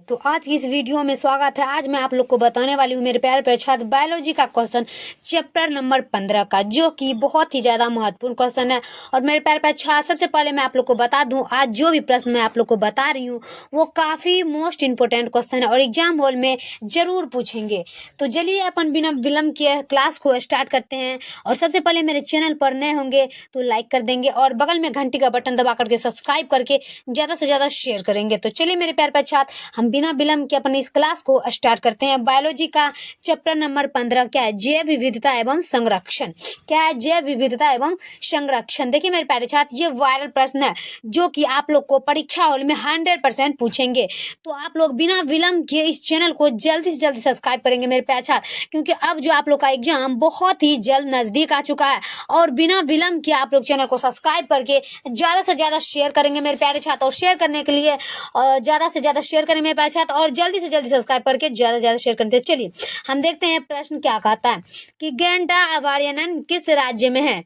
तो आज की इस वीडियो में स्वागत है। आज मैं आप लोग को बताने वाली हूँ मेरे प्यारे प्यारे छात्र बायोलॉजी का क्वेश्चन चैप्टर नंबर 15 का, जो कि बहुत ही ज्यादा महत्वपूर्ण क्वेश्चन है। और मेरे प्यारे प्यारे छात्र, सबसे पहले मैं आप लोग को बता दूं, आज जो भी प्रश्न मैं आप लोग को बता रही हूँ वो काफी मोस्ट इंपोर्टेंट क्वेश्चन है और एग्जाम हॉल में जरूर पूछेंगे। तो चलिए अपन बिना विलंब किए क्लास को स्टार्ट करते हैं। और सबसे पहले मेरे चैनल पर नए होंगे तो लाइक कर देंगे और बगल में घंटी का बटन दबा करके सब्सक्राइब करके ज्यादा से ज्यादा शेयर करेंगे। तो चलिए मेरे प्यारे प्यारे छात्र, हम बिना विलंब के अपनी इस क्लास को स्टार्ट करते हैं। बायोलॉजी का चैप्टर नंबर 15 क्या है? जैव विविधता एवं संरक्षण। क्या है? जैव विविधता एवं संरक्षण। देखिए मेरे प्यारे छात्र, ये वायरल प्रश्न है जो कि आप लोग को परीक्षा हॉल में 100% पूछेंगे। तो आप लोग बिना विलंब के इस चैनल को जल्दी से जल्दी सब्सक्राइब करेंगे मेरे प्यारे छात्र, क्योंकि अब जो आप लोग का एग्जाम बहुत ही जल्द नजदीक आ चुका है। और बिना विलंब के आप लोग चैनल को सब्सक्राइब करके ज्यादा से ज्यादा शेयर करेंगे मेरे प्यारे छात्र। और शेयर करने के लिए ज्यादा से ज्यादा शेयर करें मेरे प्यारे छात्र और जल्दी से जल्दी सब्सक्राइब करके ज्यादा से ज्यादा शेयर करते हैं। चलिए हम देखते हैं प्रश्न क्या कहता है कि गैंडा अभयारण्य किस राज्य में है।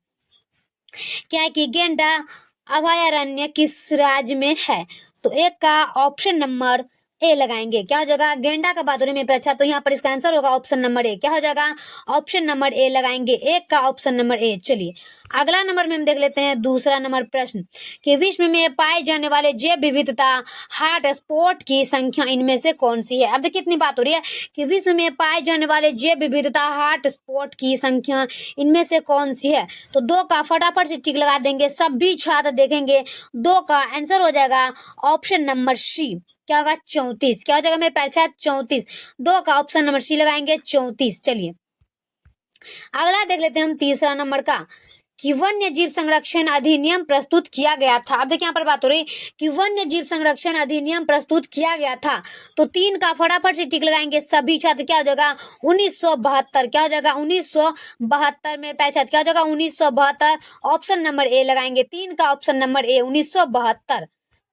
क्या है कि गैंडा अभयारण्य किस राज्य में है? तो एक का ऑप्शन नंबर ए लगाएंगे। क्या हो जाएगा? गैंडा का बात हो रही है मेरे अच्छा, तो यहाँ पर इसका आंसर होगा ऑप्शन नंबर ए। क्या हो जाएगा? ऑप्शन नंबर ए लगाएंगे, एक का ऑप्शन नंबर ए। चलिए अगला नंबर में हम देख लेते हैं दूसरा नंबर प्रश्न कि विश्व में पाए जाने वाले जैव विविधता हॉट स्पॉट की संख्या इनमें से कौन सी है। अब देखिए कितनी बात हो रही है कि विश्व में पाए जाने वाले जैव विविधता हॉट स्पॉट की संख्या इनमें से कौन सी है। तो दो का फटाफट से टिक लगा देंगे, सभी छात्र देखेंगे। दो का आंसर हो जाएगा ऑप्शन नंबर सी। क्या होगा? 34। क्या हो जाएगा मेरे प्यारे छात्र? 34। दो का ऑप्शन नंबर सी लगाएंगे, 34। चलिए अगला देख लेते हैं हम तीसरा नंबर का कि वन्य जीव संरक्षण अधिनियम प्रस्तुत किया गया था। अब देखिए यहाँ पर बात हो रही कि वन्य जीव संरक्षण अधिनियम प्रस्तुत किया गया था। तो 3 का फटाफट से टिक लगाएंगे सभी छात्र। क्या हो जाएगा? 1972। क्या हो जाएगा? 1972 में प्यारे छात्र। क्या हो जाएगा? 1972। ऑप्शन नंबर ए लगाएंगे, 3 का ऑप्शन नंबर ए 1972।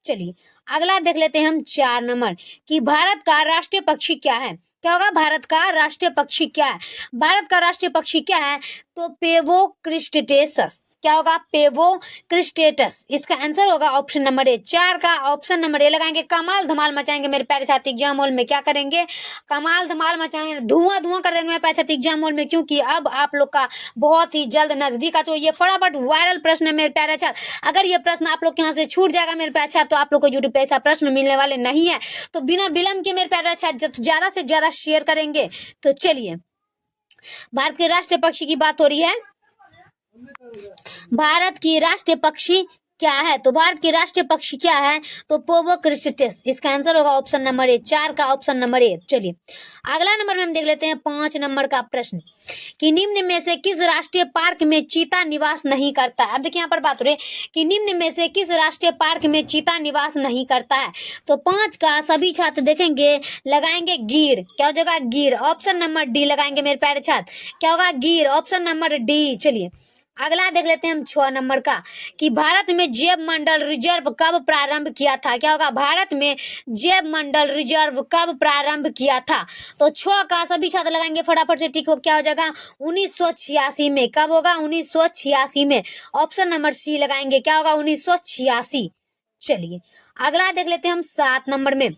चलिए अगला देख लेते हैं हम 4 नंबर कि भारत का राष्ट्रीय पक्षी क्या है। क्या होगा? भारत का राष्ट्रीय पक्षी क्या है? भारत का राष्ट्रीय पक्षी क्या है? तो पेवो क्रिस्टेटस। क्या होगा? पेवो क्रिस्टेटस। इसका आंसर होगा ऑप्शन नंबर ए। 4 का ऑप्शन नंबर ए लगाएंगे। कमाल धमाल मचाएंगे मेरे प्यारे छात्र एग्जाम हॉल में। क्या करेंगे? कमाल धमाल मचाएंगे, धुआं धुआं कर देंगे मेरे प्यारे छात्र एग्जाम हॉल में, क्योंकि अब आप लोग का बहुत ही जल्द नजदीक आ चुका है। ये फटाफट वायरल प्रश्न है मेरे प्यारे छात्र। अगर ये प्रश्न आप लोग के यहाँ से छूट जाएगा मेरे प्यारे छात्र, तो आप लोग को यूट्यूब पे ऐसा प्रश्न मिलने वाले नहीं है। तो बिना विलंब के मेरे प्यारे छात्र ज्यादा से ज्यादा शेयर करेंगे। तो चलिए भारत के राष्ट्रीय पक्षी की बात हो रही है। भारत की राष्ट्रीय पक्षी क्या है? तो भारत की राष्ट्रीय पक्षी क्या है? तो पोवो क्रिस्टेटस। इसका आंसर होगा ऑप्शन नंबर ए। 4 का ऑप्शन नंबर ए। चलिए अगला नंबर में हम देख लेते हैं 5 नंबर का प्रश्न कि निम्न में से किस राष्ट्रीय पार्क में चीता निवास नहीं करता है। अब देखिए यहाँ पर बात हो रही है कि निम्न में से किस राष्ट्रीय पार्क में चीता निवास नहीं करता है। तो 5 का सभी छात्र देखेंगे, लगाएंगे गिर। क्या हो जाएगा? गिर। ऑप्शन नंबर डी लगाएंगे मेरे प्यारे छात्र। क्या होगा? गिर। Option number D. चलिए अगला देख लेते हैं हम 6 नंबर का कि भारत में जैव मंडल रिजर्व कब प्रारंभ किया था। क्या होगा? भारत में जैव मंडल रिजर्व कब प्रारंभ किया था। तो 6 का सभी छात्र लगाएंगे फटाफट से टिक हो। क्या हो जाएगा? 1986 में। कब होगा? 1986 में। ऑप्शन नंबर सी लगाएंगे। क्या होगा? 1986। चलिए अगला देख लेते हैं हम 7 नंबर में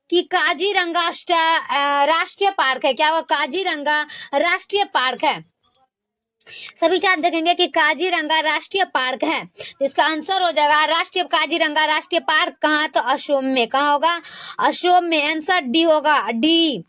कि काजीरंगा राष्ट्रीय पार्क है। क्या होगा? काजीरंगा राष्ट्रीय पार्क है। सभी छात्र देखेंगे कि काजीरंगा राष्ट्रीय पार्क है। इसका आंसर हो जाएगा राष्ट्रीय काजीरंगा राष्ट्रीय पार्क कहाँ? तो असम में। कहाँ होगा? असम में। आंसर डी होगा, डी।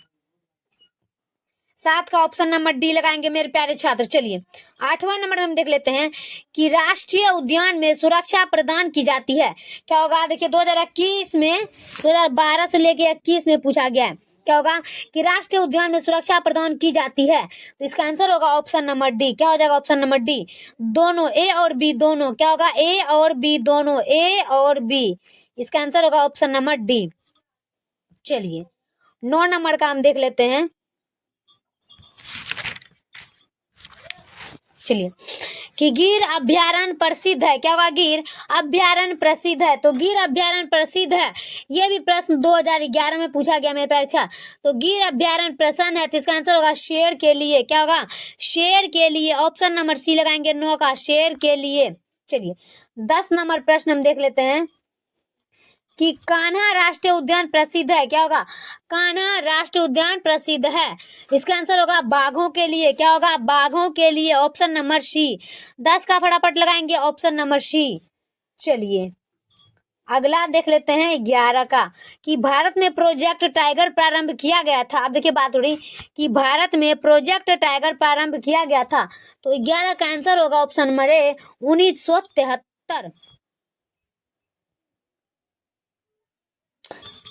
7 का ऑप्शन नंबर डी लगाएंगे मेरे प्यारे छात्र। चलिए 8वां नंबर में हम देख लेते हैं कि राष्ट्रीय उद्यान में सुरक्षा प्रदान की जाती है। क्या होगा? देखिए 2021 में 2012 से लेके 21 में पूछा गया है। क्या होगा? कि राष्ट्रीय उद्यान में सुरक्षा प्रदान की जाती है। तो इसका आंसर होगा ऑप्शन नंबर डी। क्या हो जाएगा? Option number D. दोनों ए और बी दोनों। क्या होगा? ए और बी दोनों। ए और बी। इसका आंसर होगा ऑप्शन नंबर डी। चलिए 9 नंबर का हम देख लेते हैं। चलिए कि गिर अभ्यारण्य प्रसिद्ध है। क्या होगा? गिर अभ्यारण्य प्रसिद्ध है। तो गिर अभ्यारण्य प्रसिद्ध है, यह भी प्रश्न 2011 में पूछा गया मेरे प्यारे। अच्छा तो गिर अभ्यारण्य प्रसन्न है, तो इसका आंसर होगा शेर के लिए। क्या होगा? शेर के लिए। ऑप्शन नंबर सी लगाएंगे, 9 का शेर के लिए। चलिए 10 नंबर प्रश्न हम देख लेते हैं कि कान्हा राष्ट्रीय उद्यान प्रसिद्ध है? क्या होगा? कान्हा राष्ट्रीय उद्यान प्रसिद्ध है। इसका आंसर होगा बाघों के लिए। क्या होगा? बाघों के लिए। ऑप्शन नंबर सी। 10 का फटाफट लगाएंगे, ऑप्शन नंबर सी। चलिए अगला देख लेते हैं 11 का, कि भारत में प्रोजेक्ट टाइगर प्रारंभ किया गया था। अब देखिए बात हो रही कि भारत में प्रोजेक्ट टाइगर प्रारंभ किया गया था, तो 11 का आंसर होगा ऑप्शन नंबर ए 1973।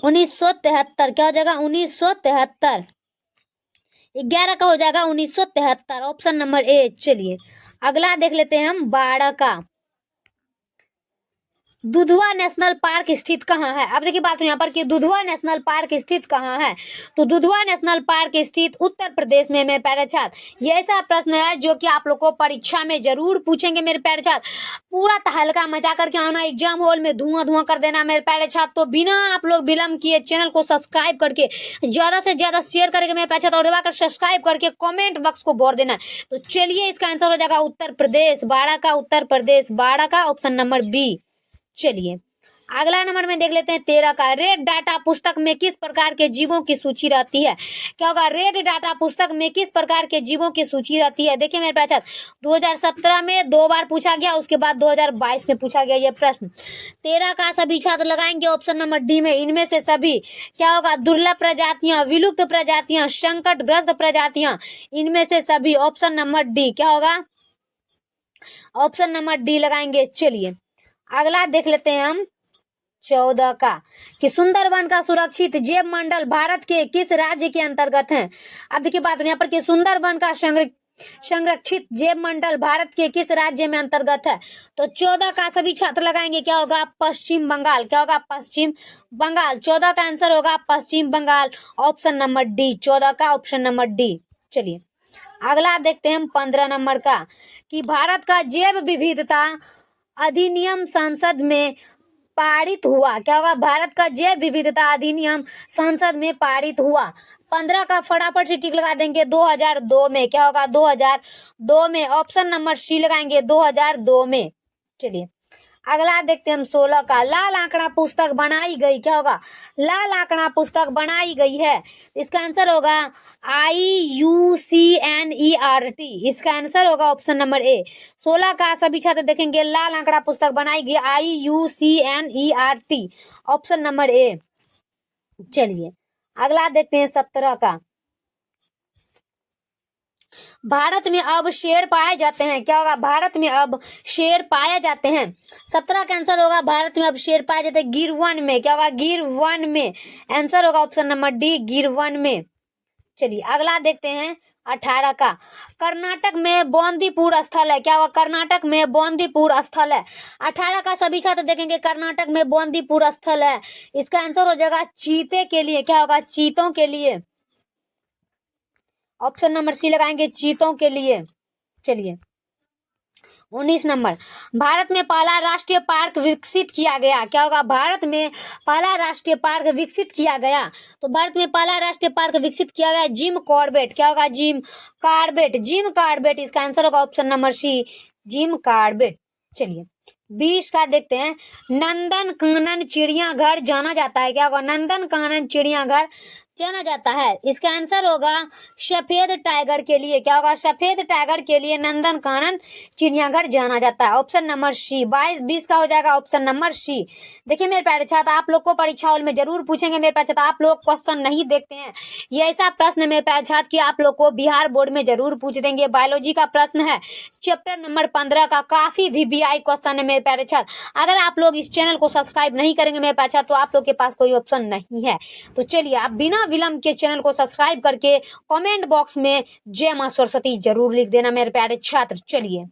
1973 क्या हो जाएगा? 1973। 11 का हो जाएगा 1973, ऑप्शन नंबर ए। चलिए अगला देख लेते हैं हम 12 का, दुधवा नेशनल पार्क स्थित कहाँ है? अब देखिए बात यहाँ पर कि दुधवा नेशनल पार्क स्थित कहाँ है, तो दुधवा नेशनल पार्क स्थित उत्तर प्रदेश में मेरे प्यारे छात्र। ये ऐसा प्रश्न है जो कि आप लोग को परीक्षा में जरूर पूछेंगे मेरे प्यारे छात्र। पूरा तहलका मचा करके आना, एग्जाम हॉल में धुआं धुआं कर देना मेरे प्यारे छात्र। तो बिना आप लोग विलम्ब किए चैनल को सब्सक्राइब करके ज्यादा से ज्यादा शेयर करके मेरे प्यारे छात्र, और दबाकर सब्सक्राइब करके कमेंट बॉक्स को भर देना। तो चलिए इसका आंसर हो जाएगा उत्तर प्रदेश। 12 का उत्तर प्रदेश, 12 का ऑप्शन नंबर बी। चलिए अगला नंबर में देख लेते हैं 13 का, रेड डाटा पुस्तक में किस प्रकार के जीवों की सूची रहती है? क्या होगा? रेड डाटा पुस्तक में किस प्रकार के जीवों की सूची रहती है? देखिए मेरे पास 2017 में 2 बार पूछा गया, उसके बाद 2022 में पूछा गया ये प्रश्न। 13 का सभी छात्र लगाएंगे ऑप्शन नंबर डी में, इनमें से सभी। क्या होगा? दुर्लभ प्रजातियां, विलुप्त प्रजातियां, संकटग्रस्त प्रजातियां, इनमें से सभी। Option number D. क्या होगा? ऑप्शन नंबर डी लगाएंगे। चलिए अगला देख लेते हैं हम 14 का, कि सुंदरवन का सुरक्षित जैव मंडल भारत के किस राज्य के अंतर्गत है? अब देखिए बात यहाँ पर कि सुंदरवन का संरक्षित जैव मंडल भारत के किस राज्य में अंतर्गत है? तो 14 का सभी छात्र लगाएंगे। क्या होगा? पश्चिम बंगाल। क्या होगा? पश्चिम बंगाल। 14 का आंसर होगा पश्चिम बंगाल, ऑप्शन नंबर डी। 14 का ऑप्शन नंबर डी। चलिए अगला देखते हैं हम 15 नंबर का, कि भारत का जैव विविधता अधिनियम संसद में पारित हुआ। क्या होगा? भारत का जैव विविधता अधिनियम संसद में पारित हुआ। 15 का फटाफट से टिक लगा देंगे 2002 में। क्या होगा? 2002 में, ऑप्शन नंबर सी लगाएंगे 2002 में। चलिए अगला देखते हैं हम 16 का, लाल आंकड़ा पुस्तक बनाई गई। क्या होगा? लाल आंकड़ा पुस्तक बनाई गई है, इसका आंसर होगा IUCNERT। इसका आंसर होगा ऑप्शन नंबर ए। 16 का सभी छात्र देखेंगे, लाल आंकड़ा पुस्तक बनाई गई IUCNERT, ऑप्शन नंबर ए। चलिए अगला देखते हैं 17 का, भारत में अब शेर पाए जाते हैं। क्या होगा? भारत में अब शेर पाए जाते हैं। 17 का आंसर होगा भारत में अब शेर पाए जाते हैं गिर वन में। क्या होगा? गिर वन में। आंसर होगा ऑप्शन नंबर डी, गिर वन में। चलिए अगला देखते हैं 18 का, कर्नाटक में बौंदीपुर स्थल है। क्या होगा? कर्नाटक में बौंदीपुर स्थल है। 18 का सभी छात्र देखेंगे, कर्नाटक में बौंदीपुर स्थल है, इसका आंसर हो जाएगा चीते के लिए। क्या होगा? चीतों के लिए। ऑप्शन नंबर सी लगाएंगे, चीतों के लिए। चलिए 19 नंबर, भारत में पहला राष्ट्रीय पार्क विकसित किया गया। क्या होगा? भारत में पहला राष्ट्रीय पार्क विकसित किया गया, तो भारत में पहला राष्ट्रीय पार्क विकसित किया गया जिम कॉर्बेट। क्या होगा? Jim Corbett. जिम कॉर्बेट, इसका आंसर होगा option number C, Jim Corbett. चलिए 20 का देखते हैं, नंदन कानन चिड़ियाघर जाना जाता है। क्या होगा? नंदन कानन चिड़ियाघर जाना जाता है, इसका आंसर होगा सफेद टाइगर के लिए। क्या होगा? सफेद टाइगर के लिए नंदन कानन चिड़ियाघर जाना जाता है, ऑप्शन नंबर सी। 22-20 का हो जाएगा ऑप्शन नंबर सी। देखिए मेरे प्यारे छात्र, आप लोग को परीक्षा हॉल में जरूर पूछेंगे मेरे प्यारे छात्र, आप लोग क्वेश्चन नहीं देखते हैं। ये ऐसा प्रश्न मेरे प्यारे छात्र कि आप लोग को बिहार बोर्ड में जरूर पूछ देंगे। बायोलॉजी का प्रश्न है, चैप्टर नंबर 15 का, काफी VBI क्वेश्चन है मेरे प्यारे छात्र। अगर आप लोग इस चैनल को सब्सक्राइब नहीं करेंगे मेरे प्यारे छात्र, तो आप लोग के पास कोई ऑप्शन नहीं है। तो चलिए आप बिना विलंब के चैनल को सब्सक्राइब करके कमेंट बॉक्स में जय मां सरस्वती जरूर लिख देना मेरे प्यारे छात्र। चलिए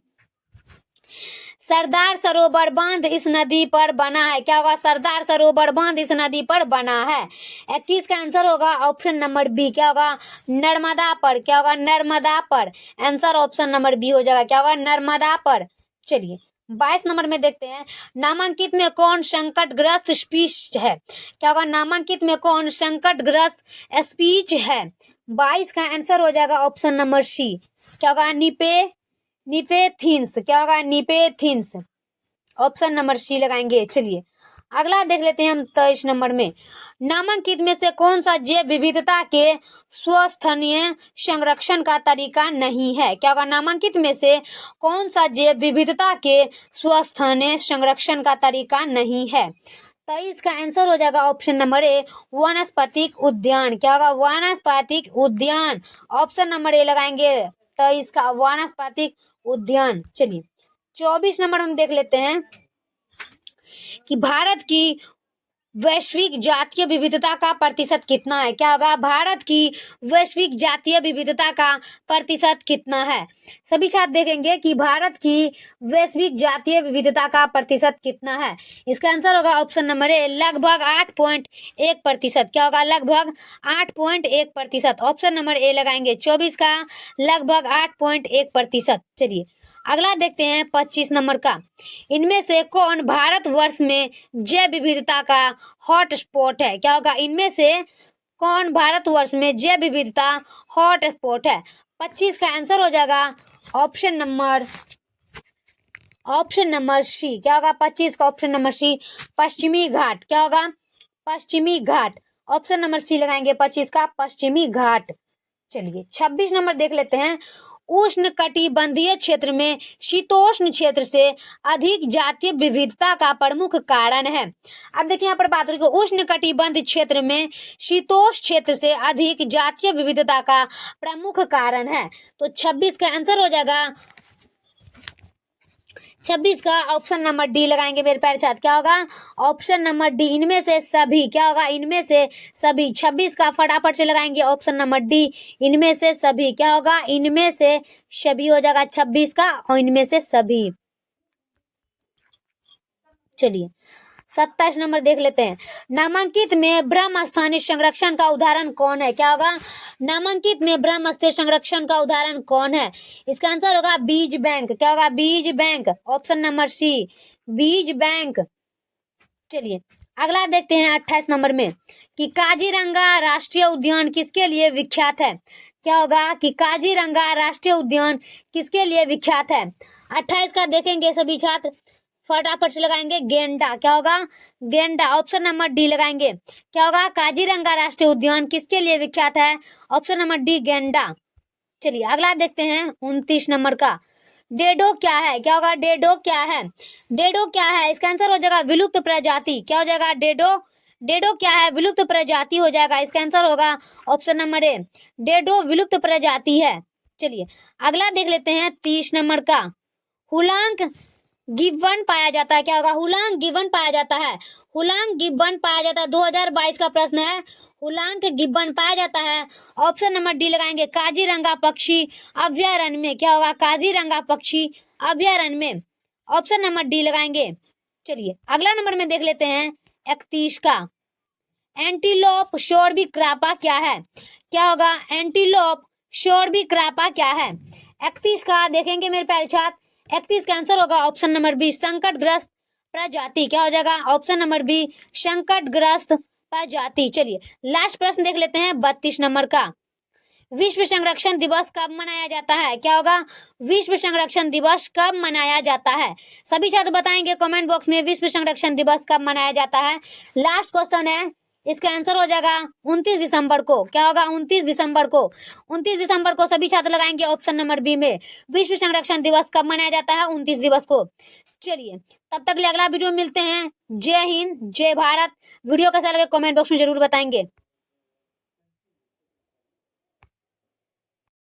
सरदार सरोवर बांध इस नदी पर बना है। क्या होगा? सरदार सरोवर बांध इस नदी पर बना है। 21 का आंसर होगा ऑप्शन नंबर बी। क्या होगा? नर्मदा पर। क्या होगा? नर्मदा पर। आंसर ऑप्शन नंबर बी हो जाएगा। क्या होगा? नर्मदा पर। चलिए 22 नंबर में देखते हैं, नामांकित में कौन संकटग्रस्त स्पीच है। क्या होगा? नामांकित में कौन संकटग्रस्त स्पीच है। 22 का आंसर हो जाएगा ऑप्शन नंबर सी। क्या होगा? निपेथिन्स। क्या होगा? निपेथिन्स, ऑप्शन नंबर सी लगाएंगे। चलिए अगला देख लेते हैं हम 23 नंबर में, नामांकित में से कौन सा जैव विविधता के स्वस्थनीय संरक्षण का तरीका नहीं है? क्या होगा? नामांकित में से कौन सा जैव विविधता के स्वस्थनीय संरक्षण का तरीका नहीं है? 23 का आंसर हो जाएगा ऑप्शन नंबर ए, वनस्पतिक उद्यान। क्या होगा? वनस्पतिक उद्यान। ऑप्शन नंबर ए लगाएंगे 23 का, वनस्पतिक उद्यान। चलिए 24 नंबर हम देख लेते हैं कि भारत की वैश्विक जातीय विविधता का प्रतिशत कितना है? क्या होगा? भारत की वैश्विक जातीय विविधता का प्रतिशत कितना है? सभी छात्र देखेंगे कि भारत की वैश्विक जातीय विविधता का प्रतिशत कितना है। इसका आंसर होगा ऑप्शन नंबर ए, लगभग 8.1%। क्या होगा? लगभग 8.1%। ऑप्शन नंबर ए लगाएंगे 24 का, लगभग 8.1%। चलिए अगला देखते हैं 25 नंबर का, इनमें से कौन भारतवर्ष में जैव विविधता का हॉटस्पॉट है? क्या होगा? इनमें से कौन भारतवर्ष में जैव विविधता हॉटस्पॉट है? 25 का आंसर हो जाएगा ऑप्शन नंबर सी। क्या होगा? 25 का ऑप्शन नंबर सी, पश्चिमी घाट। क्या होगा? पश्चिमी घाट। ऑप्शन नंबर सी लगाएंगे 25 का, पश्चिमी घाट। चलिए 26 नंबर देख लेते हैं, उष्ण कटिबंधीय क्षेत्र में शीतोष्ण क्षेत्र से अधिक जातीय विविधता का प्रमुख कारण है। अब देखिए यहाँ पर बात हो रही है उष्ण कटिबंध क्षेत्र में शीतोष्ण क्षेत्र से अधिक जातीय विविधता का प्रमुख कारण है। तो 26 का आंसर हो जाएगा 26 का ऑप्शन नंबर डी लगाएंगे मेरे प्यारे छात्र। क्या होगा? ऑप्शन नंबर डी, इनमें से सभी। क्या होगा? इनमें से सभी। 26 का फटाफट से लगाएंगे ऑप्शन नंबर डी, इनमें से सभी। क्या होगा? इनमें से सभी हो जाएगा 26 का, और इनमें से सभी। चलिए 27 नंबर देख लेते हैं, नामांकित में ब्रह्म स्थानीय संरक्षण का उदाहरण कौन है? क्या होगा? नामांकित में ब्रह्म स्थानीय संरक्षण का उदाहरण कौन है? इसका आंसर होगा बीज बैंक। क्या होगा? बीज बैंक। ऑप्शन नंबर सी, बीज बैंक। चलिए अगला देखते हैं 28 नंबर में कि काजीरंगा राष्ट्रीय उद्यान किसके लिए विख्यात है? क्या होगा? कि काजीरंगा राष्ट्रीय उद्यान किसके लिए विख्यात है? 28 का देखेंगे सभी छात्र, फटाफट से लगाएंगे गेंडा। क्या होगा? गेंडा। ऑप्शन नंबर डी लगाएंगे। क्या होगा? काजीरंगा राष्ट्रीय उद्यान किसके लिए विख्यात है? ऑप्शन नंबर डी, गेंडा। चलिए अगला देखते हैं 29 नंबर का, डेडो क्या है? क्या होगा? डेडो क्या है? डेडो क्या है? इसका आंसर हो जाएगा विलुप्त प्रजाति। क्या हो जाएगा? डेडो क्या है? विलुप्त प्रजाति हो जाएगा। इसका आंसर होगा ऑप्शन नंबर ए, डेडो विलुप्त प्रजाति है। चलिए अगला देख लेते हैं 30 नंबर का, हुलांग गिब्बन पाया जाता है। क्या होगा? हुलांग गिब्बन पाया जाता है। हुलांग गिब्बन पाया जाता है, 2022 का प्रश्न है। हुलांग गिब्बन पाया जाता है। ऑप्शन नंबर डी लगाएंगे काजीरंगा पक्षी अभयारण्य में। क्या होगा? काजीरंगा पक्षी अभयारण्य में। ऑप्शन नंबर डी लगाएंगे। चलिए अगला नंबर में देख लेते हैं 31 का, एंटीलोप शोरबी-क्रापा क्या है? क्या होगा? एंटीलोप शोरबी-क्रापा क्या है? 31 का देखेंगे मेरे प्यारे छात्र, 31 का आंसर होगा ऑप्शन नंबर बी, संकटग्रस्त प्रजाति। क्या हो जाएगा? ऑप्शन नंबर बी, संकटग्रस्त प्रजाति। चलिए लास्ट प्रश्न देख लेते हैं 32 नंबर का, विश्व संरक्षण दिवस कब मनाया जाता है? क्या होगा? विश्व संरक्षण दिवस कब मनाया जाता है? सभी छात्र बताएंगे कमेंट बॉक्स में विश्व संरक्षण दिवस कब मनाया जाता है। लास्ट क्वेश्चन है, इसका आंसर हो जाएगा 29 दिसंबर को। क्या होगा? 29 दिसंबर को। 29 दिसंबर को सभी छात्र लगाएंगे ऑप्शन नंबर बी में, विश्व संरक्षण दिवस कब मनाया जाता है? 29 दिवस को। चलिए तब तक के लिए अगला वीडियो में मिलते हैं। जय हिंद, जय भारत। वीडियो कैसा लगे कमेंट बॉक्स में जरूर बताएंगे।